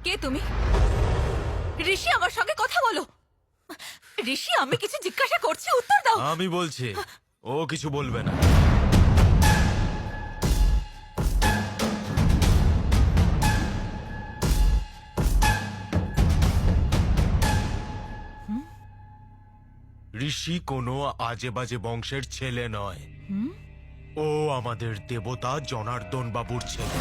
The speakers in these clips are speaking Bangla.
কে তুমি? ঋষি, আমার সঙ্গে কথা বলো। ঋষি, আমি কিছু জিজ্ঞাসা করছি, উত্তর দাও। আমি বলছি, ও কিছু বলবে না। ঋষি কোনো আজে বাজে বংশের ছেলে নয়। ও আমাদের দেবতা জনার্দন বাবুর ছেলে।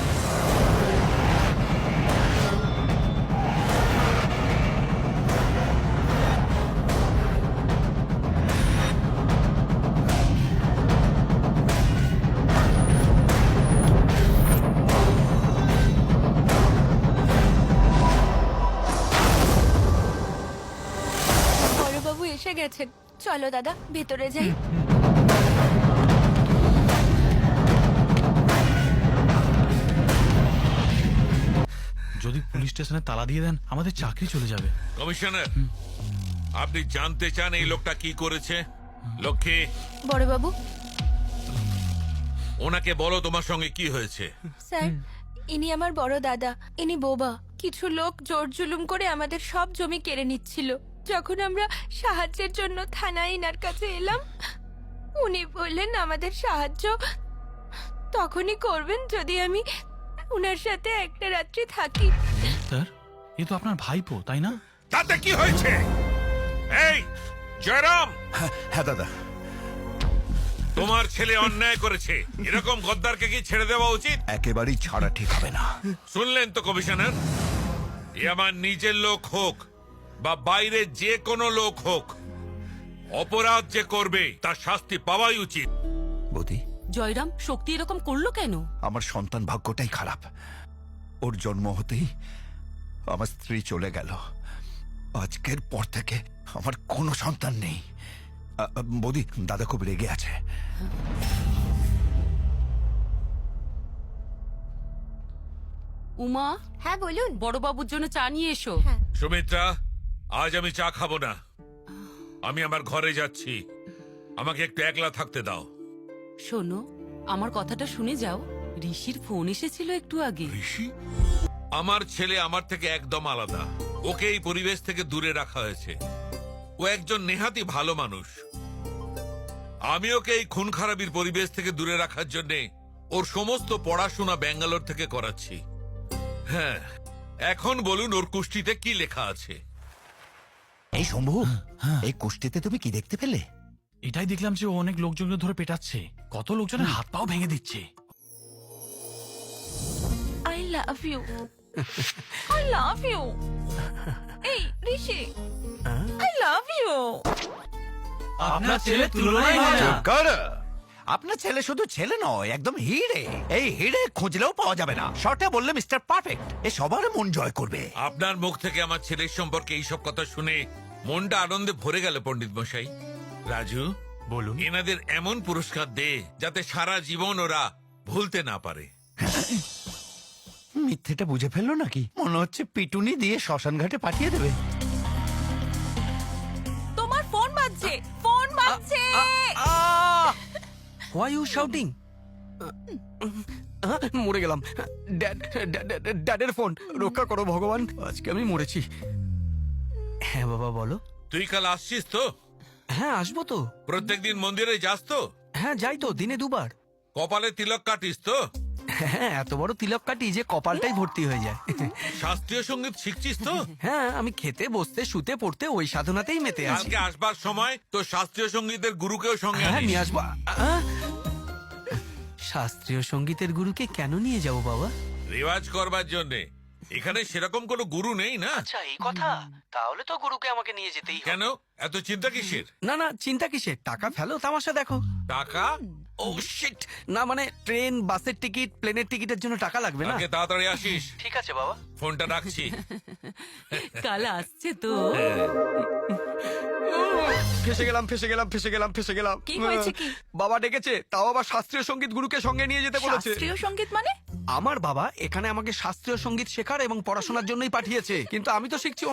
বড়বাবু এসে গেছেন, চলো দাদা ভেতরে যাই। যদি পুলিশ স্টেশনে তালা দিয়ে দেন আমাদের চাকরি চলে যাবে। কমিশনার, আপনি জানতে চান এই লোকটা কি করেছে? লক্ষ্মী, বড়বাবু, ওনাকে বলো তোমার সঙ্গে কি হয়েছে। স্যার, ইনি আমার বড় দাদা, ইনি বোবা। কিছু লোক জোর জুলুম করে আমাদের সব জমি কেড়ে নিচ্ছিল। যখন আমরা সাহায্যের জন্য থানায় ইনার কাছে এলাম, উনি বললেন আমাদের সাহায্য তখনই করবেন যদি আমি উনার সাথে একটা রাত্রি থাকি। স্যার, এ তো আপনার ভাইপো, তাই না? তাতে কি হয়েছে? এই জয়রাম, হ্যাঁ দাদা, তোমার ছেলে অন্যায় করেছে, এরকম গদ্দারকে কি ছেড়ে দেওয়া উচিত? একেবারেই ছাড়া ঠিক হবে না। শুনলেন তো কমিশনার, এ আমার নিজের লোক হোক বা বাইরে যে কোনো লোক হোক, অপরাধ যে করবে তার শাস্তি পাওয়াই উচিত। বৌদি, জয়রাম, শক্তি এরকম করলো কেন? আমার সন্তান ভাগ্যটাই খারাপ। ওর জন্ম হতেই আমার স্ত্রী চলে গেল। আজকের পর থেকে আমার কোনো সন্তান নেই। বৌদি, দাদা খুব রেগে আছে। উমা, হ্যাঁ বলুন। বড়বাবুর জন্য চা নিয়ে এসো। হ্যাঁ। সুমিত্রা, আজ আমি চা খাবো না, আমি আমার ঘরে যাচ্ছি। আমাকে একটু একলা থাকতে দাও। শোনো, আমার কথাটা শুনে যাও। ঋষির ফোন এসেছিল একটু আগে। ঋষি? আমার ছেলে আমার থেকে একদম আলাদা, ওকে এই পরিবেশ থেকে দূরে রাখা হয়েছে। ও একজন নেহাতি ভালো মানুষ। আমি ওকে এই খুন খারাপির পরিবেশ থেকে দূরে রাখার জন্য ওর সমস্ত পড়াশোনা ব্যাঙ্গালোর থেকে করাচ্ছি। হ্যাঁ, এখন বলুন ওর কুষ্টিতে কি লেখা আছে? এই শম্ভু, এই কুষ্টিতে তুমি কি দেখতে পেলে? এটাই দেখলাম যে ও অনেক লোকজনকে ধরে পেটাচ্ছে, কত লোকজনের হাত পাও ভেঙে দিচ্ছে। I love you, I love you. এই ঋষি, আই লাভ ইউ। আপনার ছেলে তুলনাই হয় না। কর। আপনার ছেলে শুধু ছেলে নয়, একদম হিরে। এই হিরে খুঁজলেও পাওয়া যাবে না। শর্টে বললে মিস্টার পারফেক্ট। এ সবার মন জয় করবে। আপনার মুখ থেকে আমার ছেলের সম্পর্কে এইসব কথা শুনে মনটা আনন্দে ভরে গেল পণ্ডিত মশাই। রাজু, বলুন। এনাদের এমন পুরস্কার দে যাতে সারা জীবন ওরা ভুলতে না পারে। মিথ্যেটা বুঝে ফেললো নাকি? মনে হচ্ছে পিটুনি দিয়ে শ্মশান ঘাটে পাঠিয়ে দেবে। তোমার ফোন বাজছে, ফোন বাজছে। Why you shouting? মরে গেলাম। ড্যাডের ফোন, রক্ষা করো ভগবান, আজকে আমি মরেছি। হ্যাঁ বাবা বলো। তুই কাল আসছিস তো? হ্যাঁ আসবো তো। প্রত্যেকদিন মন্দিরে যাস তো? হ্যাঁ যাই তো, দিনে 2 বার। কপালে তিলক কাটিস তো? হ্যাঁ, এত বড় তিলক কাটি যে কপালটাই ভর্তি হয়ে যায়। শাস্ত্রীয় সঙ্গীত শিখছিস তো? হ্যাঁ, আমি খেতে বসতে শুতে পড়তে ওই সাধনাতেই মেতে আছি। কালকে আসবার সময় তো শাস্ত্রীয় সঙ্গীতের গুরুকেও সঙ্গে হ্যাঁ আনিস। নিয়ে আসবো। শাস্ত্রীয় সঙ্গীতের গুরুকে কেন নিয়ে যাব বাবা? রেওয়াজ করবার জন্য। এখানে সেরকম কোনো গুরু নেই না। আচ্ছা এই কথা, তাহলে তো গুরুকে আমাকে নিয়ে যেতেই হবে। কেন এত চিন্তা কিসের? না না, চিন্তা কিসের? টাকা ফেলো, তামাশা দেখো। টাকা? ও শিট, না মানে ট্রেন, বাসের টিকিট, প্লেনের টিকিটের জন্য টাকা লাগবে না? কালকে তাড়াতাড়ি আসিস। ঠিক আছে বাবা। ফোনটা রাখছি। কাল আসছে তো। ফেসে গেলাম, ফেসে গেলাম, ফেসে গেলাম, ফেসে গেলাম। কি হয়েছে কি? বাবা ডেকেছে, তাও আবার শাস্ত্রীয় সঙ্গীত গুরুকে সঙ্গে নিয়ে যেতে বলেছে। শাস্ত্রীয় সঙ্গীত মানে? আমার বাবা এখানে আমাকে শাস্ত্রীয় সঙ্গীত শেখার এবং পড়াশোনার জন্যই পাঠিয়েছে, কিন্তু আমি তো শিখছি